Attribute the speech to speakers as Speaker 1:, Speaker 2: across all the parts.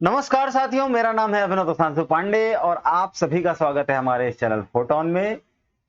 Speaker 1: नमस्कार साथियों, मेरा नाम है अभिनव सुधांशु पांडे और आप सभी का स्वागत है हमारे इस चैनल फोटोन में।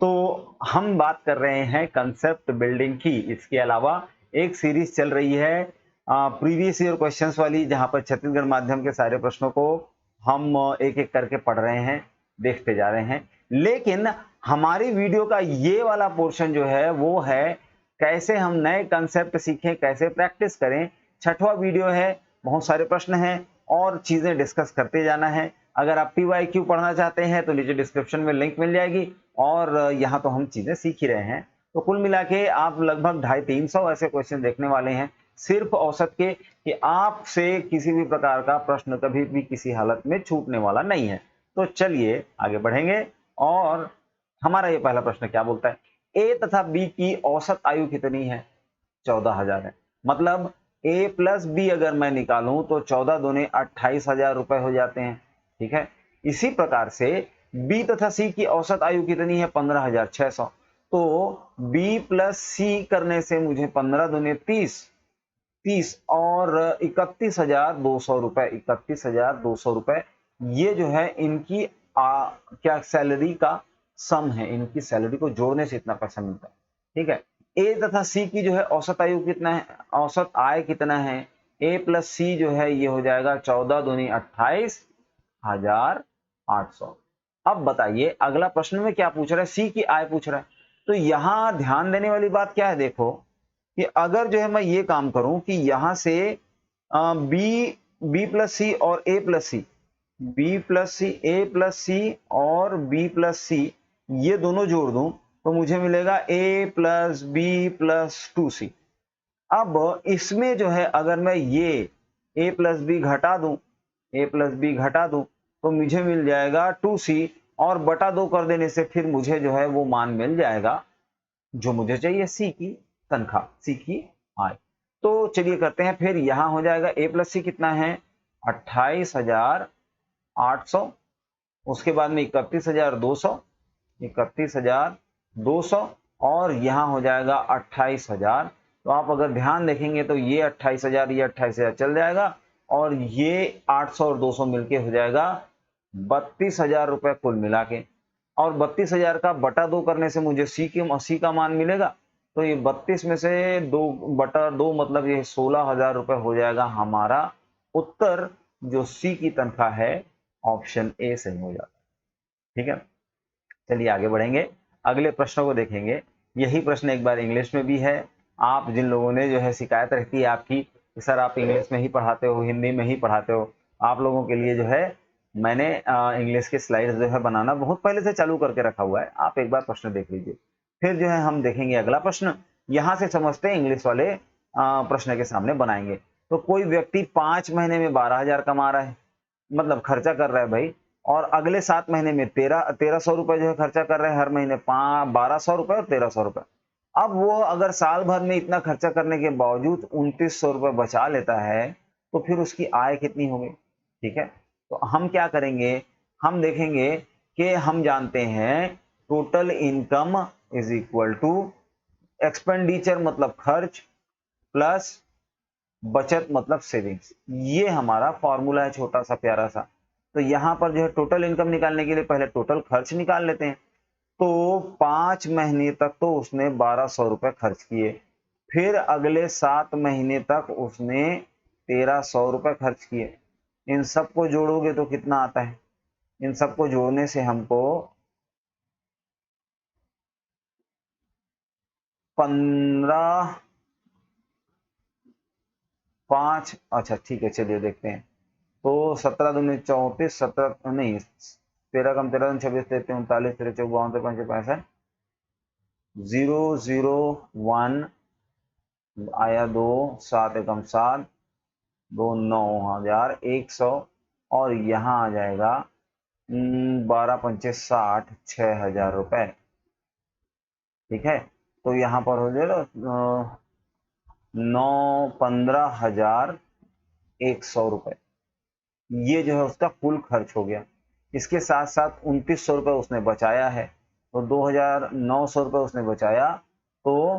Speaker 1: तो हम बात कर रहे हैं कंसेप्ट बिल्डिंग की। इसके अलावा एक सीरीज चल रही है प्रीवियस ईयर क्वेश्चंस वाली, जहां पर छत्तीसगढ़ माध्यम के सारे प्रश्नों को हम एक एक करके पढ़ रहे हैं, देखते जा रहे हैं। लेकिन हमारी वीडियो का ये वाला पोर्शन जो है वो है कैसे हम नए कंसेप्ट सीखें, कैसे प्रैक्टिस करें। छठवां वीडियो है, बहुत सारे प्रश्न हैं और चीजें डिस्कस करते जाना है। अगर आप PYQ पढ़ना चाहते हैं तो नीचे डिस्क्रिप्शन में लिंक मिल जाएगी और यहाँ तो हम चीजें सीख ही रहे हैं। तो कुल मिला के आप लगभग 250-300 ऐसे क्वेश्चन देखने वाले हैं, सिर्फ औसत के, कि आपसे किसी भी प्रकार का प्रश्न कभी भी किसी हालत में छूटने वाला नहीं है। तो चलिए आगे बढ़ेंगे। और हमारा ये पहला प्रश्न क्या बोलता है, ए तथा बी की औसत आयु कितनी है? 14,000 है। मतलब ए प्लस बी अगर मैं निकालूं तो 14 दूने 28,000 रुपए हो जाते हैं। ठीक है, इसी प्रकार से बी तथा सी की औसत आयु कितनी है? 15,600। तो बी प्लस सी करने से मुझे 15 दूने 30, 30 और 31,200 रुपए, 31,200 रुपए ये जो है इनकी क्या सैलरी का सम है। इनकी सैलरी को जोड़ने से इतना पैसा मिलता है। ठीक है, ए तथा सी की जो है औसत आयु कितना है, औसत आय कितना है? ए प्लस सी जो है ये हो जाएगा 14 दूनी 28,800। अब बताइए अगला प्रश्न में क्या पूछ रहा है, सी की आय पूछ रहा है। तो यहां ध्यान देने वाली बात क्या है, देखो कि अगर जो है मैं ये काम करूं कि यहां से बी प्लस सी और ए प्लस सी, बी प्लस सी, ए प्लस सी और बी प्लस सी ये दोनों जोड़ दूं तो मुझे मिलेगा ए प्लस बी प्लस 2सी। अब इसमें जो है अगर मैं ये ए प्लस बी घटा दूं, ए प्लस बी घटा दूं तो मुझे मिल जाएगा 2सी और बटा 2 कर देने से फिर मुझे जो है वो मान मिल जाएगा जो मुझे चाहिए, सी की तनख्वाह, सी की आय। तो चलिए करते हैं, फिर यहां हो जाएगा ए प्लस सी कितना है? 28,800। उसके बाद में 31,200, 31,200 और यहां हो जाएगा 28,000। तो आप अगर ध्यान देखेंगे तो ये 28,000, ये 28,000 चल जाएगा और ये 800 और 200 मिलके हो जाएगा 32,000 रुपए कुल मिला के। और 32,000 का बटा 2 करने से मुझे सी का मान मिलेगा। तो ये 32 में से 2 बटा 2 मतलब ये 16,000 रुपए हो जाएगा हमारा उत्तर, जो सी की तनख्वाह है ऑप्शन ए सही हो जाता है। ठीक है, चलिए आगे बढ़ेंगे, अगले प्रश्नों को देखेंगे। यही प्रश्न एक बार इंग्लिश में भी है। आप जिन लोगों ने जो है शिकायत रहती है आपकी कि सर आप इंग्लिश में ही पढ़ाते हो, हिंदी में ही पढ़ाते हो, आप लोगों के लिए जो है मैंने इंग्लिश के स्लाइड्स जो है बनाना बहुत पहले से चालू करके रखा हुआ है। आप एक बार प्रश्न देख लीजिए, फिर जो है हम देखेंगे अगला प्रश्न। यहां से समझते हैं इंग्लिश वाले प्रश्न के सामने बनाएंगे। तो कोई व्यक्ति 5 महीने में 12,000 कमा रहा है, मतलब खर्चा कर रहा है भाई, और अगले 7 महीने में 1300 रुपए जो है खर्चा कर रहे हैं हर महीने, 1200 रुपए और 1300 रुपए। अब वो अगर साल भर में इतना खर्चा करने के बावजूद 2900 रुपए बचा लेता है तो फिर उसकी आय कितनी होगी? ठीक है, तो हम क्या करेंगे, हम देखेंगे कि हम जानते हैं total income is equal to expenditure मतलब खर्च प्लस बचत मतलब सेविंग्स। ये हमारा फॉर्मूला है, छोटा सा प्यारा सा। तो यहां पर जो है टोटल इनकम निकालने के लिए पहले टोटल खर्च निकाल लेते हैं। तो 5 महीने तक तो उसने 1200 रुपए खर्च किए, फिर अगले 7 महीने तक उसने 1300 रुपए खर्च किए। इन सबको जोड़ोगे तो कितना आता है? इन सबको जोड़ने से हमको 15, 5, अच्छा ठीक है चलिए देखते हैं। तो 17 दूनी 34, 17 नहीं 13 कम 13 26 33 39 13 54 5 65 001 आया 2, 7 एकम 7, 2 9,100 और यहाँ आ जाएगा 12 पंचे 60, 6,000 रुपए। ठीक है, तो यहाँ पर हो जाएगा 15,100 रुपए, ये जो है उसका कुल खर्च हो गया। इसके साथ साथ 2900 रुपए उसने बचाया है, तो 2,900 रुपए उसने बचाया। तो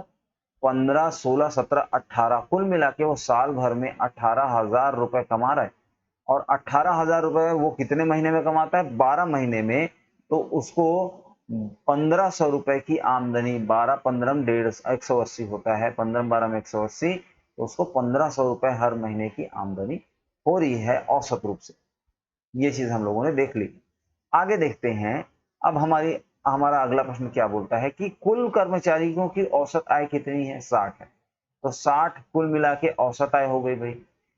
Speaker 1: 15, 16, 17, 18 कुल मिला के वो साल भर में 18,000 रुपए कमा रहा है। और 18,000 रुपए वो कितने महीने में कमाता है? 12 महीने में। तो उसको 1500 रुपए की आमदनी, 12 15 180 होता है, 15 12 में 180, तो उसको 1500 रुपए हर महीने की आमदनी हो रही है औसत रूप से। ये चीज हम लोगों ने देख ली। आगे देखते हैं। अब हमारा अगला प्रश्न क्या बोलता है कि कुल कर्मचारियों की औसत आय कितनी है? 60 है। तो 60 कुल मिला के औसत आय हो गई भाई।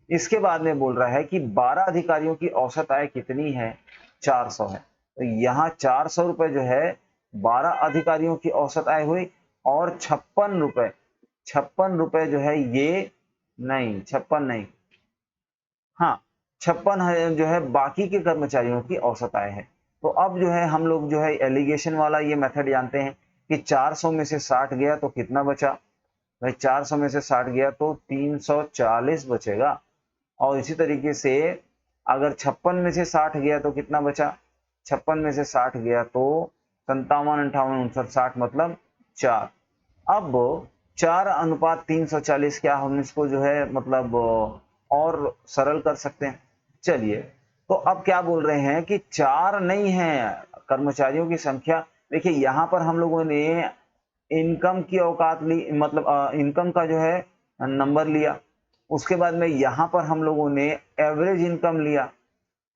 Speaker 1: इसके बाद में बोल रहा है कि 12 अधिकारियों की औसत आय कितनी है? 400 है। तो यहाँ 400 रुपए जो है 12 अधिकारियों की औसत आय हुई, और 56 रुपए जो है ये, नहीं 56 नहीं, हाँ 56 है जो है बाकी के कर्मचारियों की औसत आय है। तो अब जो है हम लोग जो है एलिगेशन वाला ये मेथड जानते हैं कि 400 में से 60 गया तो कितना बचा भाई? 400 में से 60 गया तो 340 बचेगा। और इसी तरीके से अगर 56 में से 60 गया तो कितना बचा? 56 में से 60 गया तो 57 58 59 60 मतलब 4। अब 4:340 क्या हम इसको जो है मतलब और सरल कर सकते हैं। चलिए, तो अब क्या बोल रहे हैं कि 4 नहीं है कर्मचारियों की संख्या। देखिए यहाँ पर हम लोगों ने इनकम की औकात ली, मतलब इनकम का जो है नंबर लिया। उसके बाद में यहाँ पर हम लोगों ने एवरेज इनकम लिया,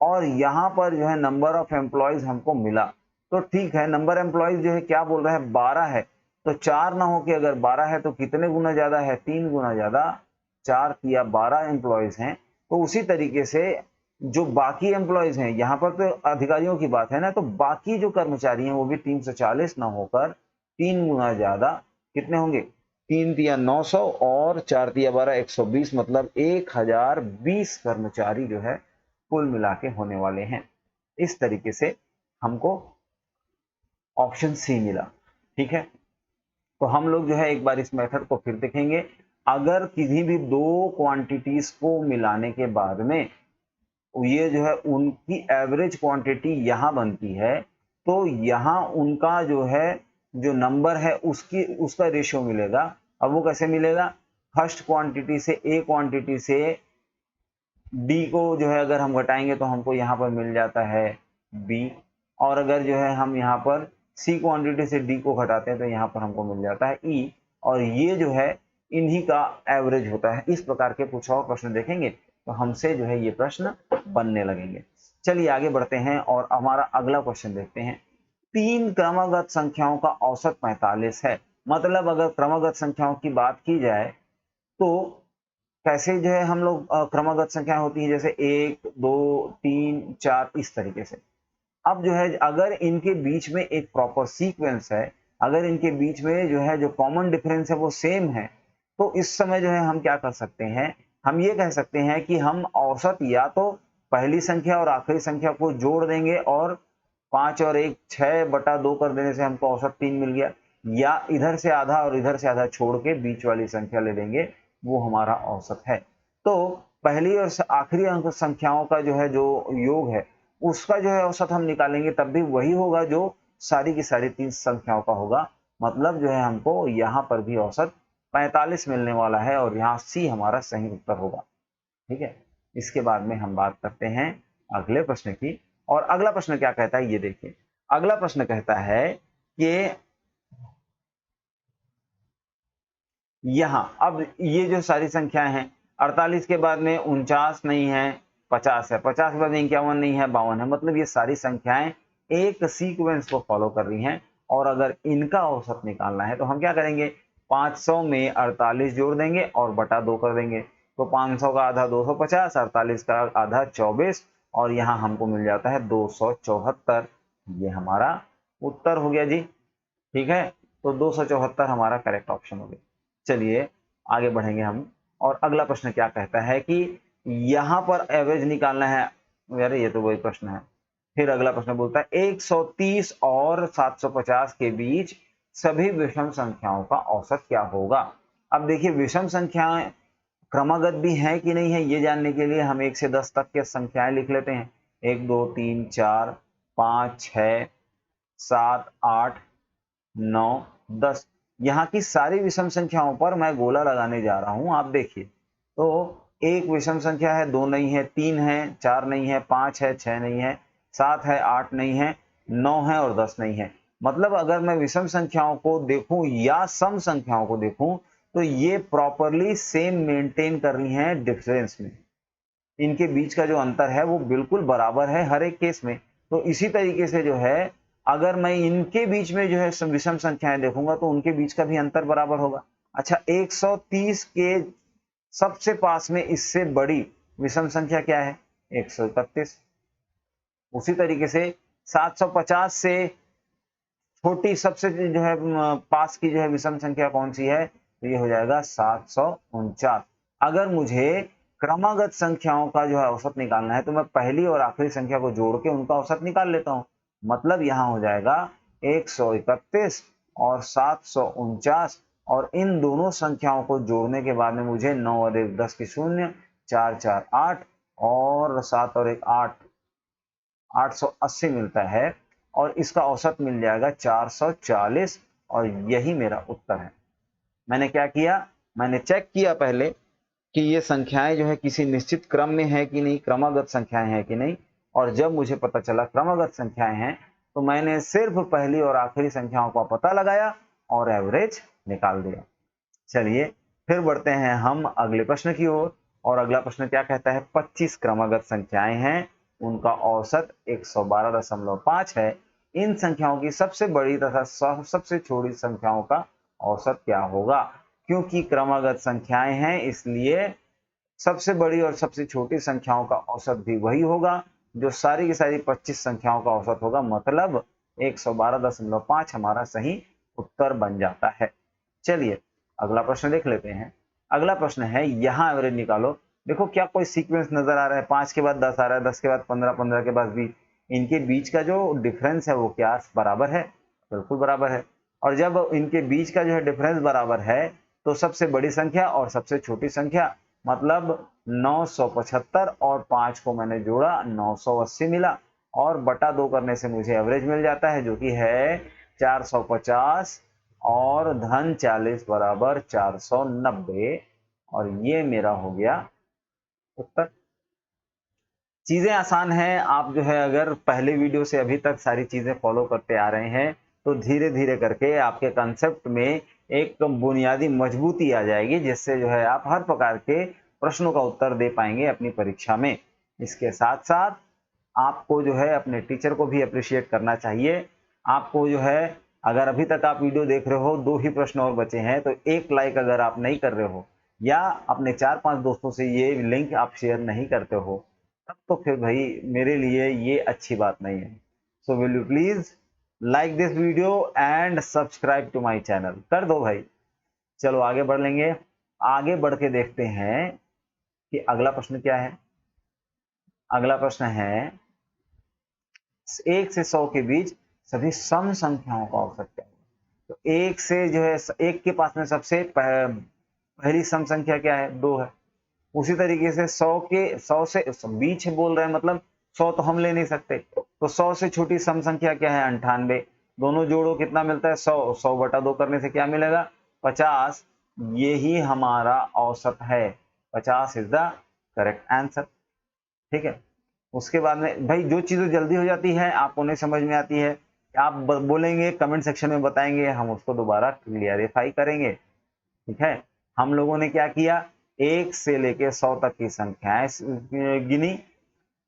Speaker 1: और यहाँ पर जो है नंबर ऑफ एम्प्लॉयज हमको मिला। तो ठीक है, नंबर एम्प्लॉयज जो है क्या बोल रहा है? 12 है। तो 4 ना हो के अगर 12 है तो कितने गुना ज्यादा है? 3 गुना ज्यादा। 4 या 12 एम्प्लॉयज हैं। तो उसी तरीके से जो बाकी एम्प्लॉयज हैं, यहाँ पर तो अधिकारियों की बात है ना, तो बाकी जो कर्मचारी हैं वो भी 340 ना होकर 3 गुना ज्यादा कितने होंगे? 3 तिया 900 और 4 तिया 12 120, मतलब 1020 कर्मचारी जो है कुल मिला के होने वाले हैं। इस तरीके से हमको ऑप्शन सी मिला। ठीक है, तो हम लोग जो है एक बार इस मेथड को फिर देखेंगे। अगर किसी भी दो क्वांटिटीज को मिलाने के बाद में ये जो है उनकी एवरेज क्वांटिटी यहाँ बनती है, तो यहाँ उनका जो है जो नंबर है उसका रेशियो मिलेगा। अब वो कैसे मिलेगा? फर्स्ट क्वांटिटी से, ए क्वांटिटी से डी को जो है अगर हम घटाएंगे तो हमको यहाँ पर मिल जाता है बी, और अगर जो है हम यहाँ पर सी क्वांटिटी से डी को घटाते हैं तो यहाँ पर हमको मिल जाता है ई, और ये जो है इन्हीं का एवरेज होता है। इस प्रकार के कुछ और प्रश्न देखेंगे तो हमसे जो है ये प्रश्न बनने लगेंगे। चलिए आगे बढ़ते हैं और हमारा अगला क्वेश्चन देखते हैं। 3 क्रमागत संख्याओं का औसत 45 है। मतलब अगर क्रमागत संख्याओं की बात की जाए तो कैसे जो है हम लोग क्रमागत संख्या होती है, जैसे 1 2 3 4 इस तरीके से। अब जो है अगर इनके बीच में एक प्रॉपर सीक्वेंस है, अगर इनके बीच में जो है जो कॉमन डिफरेंस है वो सेम है, तो इस समय जो है हम क्या कर सकते हैं? हम ये कह सकते हैं कि हम औसत या तो पहली संख्या और आखिरी संख्या को जोड़ देंगे और 5 और 1 6/2 कर देने से हमको औसत 3 मिल गया, या इधर से आधा और इधर से आधा छोड़ के बीच वाली संख्या ले लेंगे, वो हमारा औसत है। तो पहली और आखिरी अंक संख्याओं का जो है जो योग है उसका जो है औसत हम निकालेंगे, तब भी वही होगा जो सारी की सारी 3 संख्याओं का होगा। मतलब जो है हमको यहाँ पर भी औसत 45 मिलने वाला है, और यहाँ सी हमारा सही उत्तर होगा। ठीक है, इसके बाद में हम बात करते हैं अगले प्रश्न की। और अगला प्रश्न क्या कहता है ये देखिए। अगला प्रश्न कहता है कि यहाँ अब ये जो सारी संख्याएं हैं, 48 के बाद में 49 नहीं है, 50 है, 50 के बाद में 51 नहीं है, 52 है। मतलब ये सारी संख्याएं एक सीक्वेंस को फॉलो कर रही हैं, और अगर इनका औसत निकालना है तो हम क्या करेंगे? 500 में 48 जोड़ देंगे और बटा 2 कर देंगे। तो 500 का आधा 250, 48 का आधा 24, और यहाँ हमको मिल जाता है 274। ये हमारा उत्तर हो गया जी। ठीक है, तो 274 हमारा करेक्ट ऑप्शन हो गया। चलिए आगे बढ़ेंगे हम। और अगला प्रश्न क्या कहता है कि यहाँ पर एवरेज निकालना है। अरे ये तो वही प्रश्न है। फिर अगला प्रश्न बोलता है 130 और 750 के बीच सभी विषम संख्याओं का औसत क्या होगा? अब देखिए, विषम संख्याएं क्रमागत भी हैं कि नहीं है ये जानने के लिए हम 1 से 10 तक के संख्याएं लिख लेते हैं। 1 2 3 4 5 6 7 8 9 10। यहाँ की सारी विषम संख्याओं पर मैं गोला लगाने जा रहा हूं, आप देखिए। तो एक विषम संख्या है, 2 नहीं है, 3 है, 4 नहीं है, 5 है, 6 नहीं है, 7 है, 8 नहीं है, 9 है और 10 नहीं है। मतलब अगर मैं विषम संख्याओं को देखूं या सम संख्याओं को देखूं तो ये प्रॉपरली सेम मेंटेन कर रही हैं डिफरेंस में। इनके बीच का जो अंतर है वो बिल्कुल बराबर है हर एक केस में। तो इसी तरीके से जो है अगर मैं इनके बीच में जो है विषम संख्याएं देखूंगा तो उनके बीच का भी अंतर बराबर होगा। अच्छा, 130 के सबसे पास में इससे बड़ी विषम संख्या क्या है? 131। उसी तरीके से 750 से छोटी सबसे जो है पास की जो है विषम संख्या कौन सी है? तो ये हो जाएगा 749। अगर मुझे क्रमागत संख्याओं का जो है औसत निकालना है तो मैं पहली और आखिरी संख्या को जोड़ के उनका औसत निकाल लेता हूं। मतलब यहां हो जाएगा 131 और 749 और इन दोनों संख्याओं को जोड़ने के बाद में मुझे 9 और 1 10 की 0, 4 4 8 और 7 और 1 8, 880 मिलता है और इसका औसत मिल जाएगा 440 और यही मेरा उत्तर है। मैंने क्या किया? मैंने चेक किया पहले कि ये संख्याएं जो है किसी निश्चित क्रम में है कि नहीं, क्रमागत संख्याएं हैं कि नहीं, और जब मुझे पता चला क्रमागत संख्याएं हैं तो मैंने सिर्फ पहली और आखिरी संख्याओं का पता लगाया और एवरेज निकाल दिया। चलिए फिर बढ़ते हैं हम अगले प्रश्न की ओर। और अगला प्रश्न क्या कहता है? 25 क्रमागत संख्याएं हैं, उनका औसत 112.5 है। इन संख्याओं की सबसे बड़ी तथा सबसे छोटी संख्याओं का औसत क्या होगा? क्योंकि क्रमागत संख्याएं हैं इसलिए सबसे बड़ी और सबसे छोटी संख्याओं का औसत भी वही होगा जो सारी की सारी 25 संख्याओं का औसत होगा। मतलब 112.5 हमारा सही उत्तर बन जाता है। चलिए अगला प्रश्न देख लेते हैं। अगला प्रश्न है, यहाँ एवरेज निकालो। देखो क्या कोई सीक्वेंस नजर आ रहा है? 5 के बाद 10 आ रहा है, 10 के बाद 15, 15 के बाद 20। इनके बीच का जो डिफरेंस है वो क्या बराबर है? बिल्कुल बराबर है। और जब इनके बीच का जो है डिफरेंस बराबर है तो सबसे बड़ी संख्या और सबसे छोटी संख्या मतलब 975 और 5 को मैंने जोड़ा 980 मिला और बटा 2 करने से मुझे एवरेज मिल जाता है जो कि है 450 और धन 40 बराबर 490 और ये मेरा हो गया उत्तर। चीजें आसान हैं। आप जो है अगर पहले वीडियो से अभी तक सारी चीजें फॉलो करते आ रहे हैं तो धीरे धीरे करके आपके कंसेप्ट में एक बुनियादी मजबूती आ जाएगी जिससे जो है आप हर प्रकार के प्रश्नों का उत्तर दे पाएंगे अपनी परीक्षा में। इसके साथ साथ आपको जो है अपने टीचर को भी अप्रिशिएट करना चाहिए। आपको जो है अगर अभी तक आप वीडियो देख रहे हो, 2 ही प्रश्न और बचे हैं, तो एक लाइक अगर आप नहीं कर रहे हो या अपने 4-5 दोस्तों से ये लिंक आप शेयर नहीं करते हो तब तो फिर भाई मेरे लिए ये अच्छी बात नहीं है। So will you please like this video and subscribe to my channel. कर दो भाई। चलो आगे बढ़ लेंगे। आगे बढ़ के देखते हैं कि अगला प्रश्न क्या है। अगला प्रश्न है 1 से 100 के बीच सभी सम संख्याओं का औसत क्या है? तो 1 से जो है 1 के पास में सबसे पहली सम संख्या क्या है? 2 है। उसी तरीके से 100 से बीच बोल रहे हैं मतलब 100 तो हम ले नहीं सकते, तो 100 से छोटी सम संख्या क्या है? 98। दोनों जोड़ो कितना मिलता है? 100। 100 बटा 2 करने से क्या मिलेगा? 50। यही हमारा औसत है। 50 इज द करेक्ट आंसर। ठीक है। उसके बाद में भाई जो चीजें जल्दी हो जाती है आपको नहीं समझ में आती है, आप बोलेंगे कमेंट सेक्शन में बताएंगे, हम उसको दोबारा क्लियरिफाई करेंगे। ठीक है। हम लोगों ने क्या किया? 1 से लेके 100 तक की संख्याएं गिनी।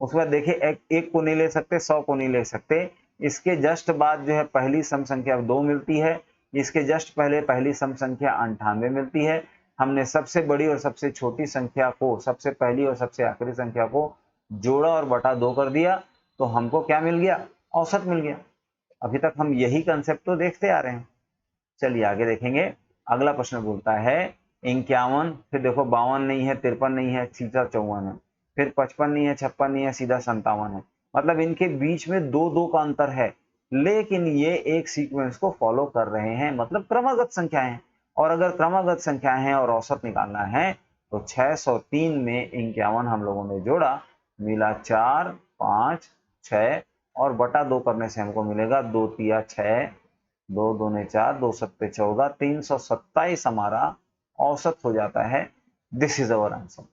Speaker 1: उसके बाद देखिए एक को नहीं ले सकते, 100 को नहीं ले सकते। इसके जस्ट बाद जो है पहली सम संख्या 2 मिलती है। इसके जस्ट पहले पहली सम संख्या 98 मिलती है। हमने सबसे बड़ी और सबसे छोटी संख्या को, सबसे पहली और सबसे आखिरी संख्या को जोड़ा और बटा 2 कर दिया तो हमको क्या मिल गया? औसत मिल गया। अभी तक हम यही कंसेप्ट तो देखते आ रहे हैं। चलिए आगे देखेंगे। अगला प्रश्न बोलता है 51, फिर देखो 52 नहीं है, 53 नहीं है, सीधा 54 है, फिर 55 नहीं है, 56 नहीं है, सीधा 57 है। मतलब इनके बीच में 2-2 का अंतर है लेकिन ये एक सीक्वेंस को फॉलो कर रहे हैं, मतलब क्रमागत संख्याएं हैं। और अगर क्रमागत संख्याएं हैं और औसत निकालना है तो 603 में 51 हम लोगों ने जोड़ा, मिला 4 5 6 और बटा 2 करने से हमको मिलेगा 2 तिया 6, 2 दूने 4, 2 सत्ते 14, 327 हमारा औसत हो जाता है। This is our answer.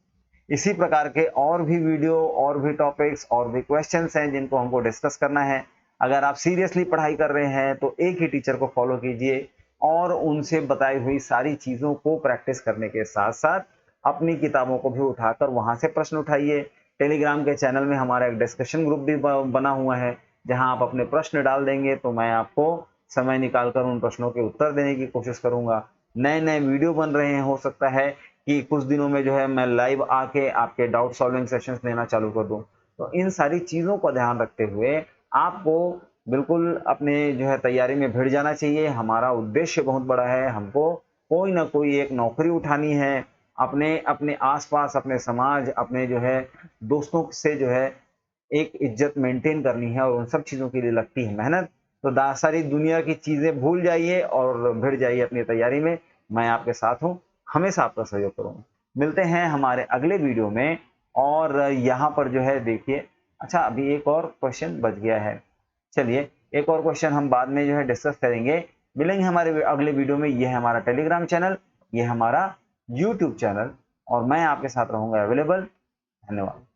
Speaker 1: इसी प्रकार के और भी वीडियो, और भी टॉपिक्स, और भी क्वेश्चंस हैं जिनको हमको डिस्कस करना है। अगर आप सीरियसली पढ़ाई कर रहे हैं तो एक ही टीचर को फॉलो कीजिए और उनसे बताई हुई सारी चीज़ों को प्रैक्टिस करने के साथ-साथ अपनी किताबों को भी उठाकर वहाँ से प्रश्न उठाइए। टेलीग्राम के चैनल में हमारा एक डिस्कशन ग्रुप भी बना हुआ है, जहाँ आप अपने प्रश्न डाल देंगे तो मैं आपको समय निकाल कर उन प्रश्नों के उत्तर देने की कोशिश करूँगा। नए-नए वीडियो बन रहे हैं, हो सकता है कि कुछ दिनों में जो है मैं लाइव आके आपके डाउट सॉल्विंग सेशंस देना चालू कर दूँ। तो इन सारी चीज़ों का ध्यान रखते हुए आपको बिल्कुल अपने जो है तैयारी में भिड़ जाना चाहिए। हमारा उद्देश्य बहुत बड़ा है, हमको कोई ना कोई एक नौकरी उठानी है, अपने अपने आस-पास, अपने समाज, अपने जो है दोस्तों से जो है एक इज्जत मेंटेन करनी है और उन सब चीज़ों के लिए लगती है मेहनत। तो सारी दुनिया की चीज़ें भूल जाइए और भिड़ जाइए अपनी तैयारी में। मैं आपके साथ हूँ, हमेशा आपका सहयोग करूँगा। मिलते हैं हमारे अगले वीडियो में और यहाँ पर जो है देखिए, अच्छा अभी एक और क्वेश्चन बच गया है। चलिए एक और क्वेश्चन हम बाद में जो है डिस्कस करेंगे। मिलेंगे हमारे अगले वीडियो में। ये है हमारा टेलीग्राम चैनल, ये हमारा यूट्यूब चैनल और मैं आपके साथ रहूँगा अवेलेबल। धन्यवाद।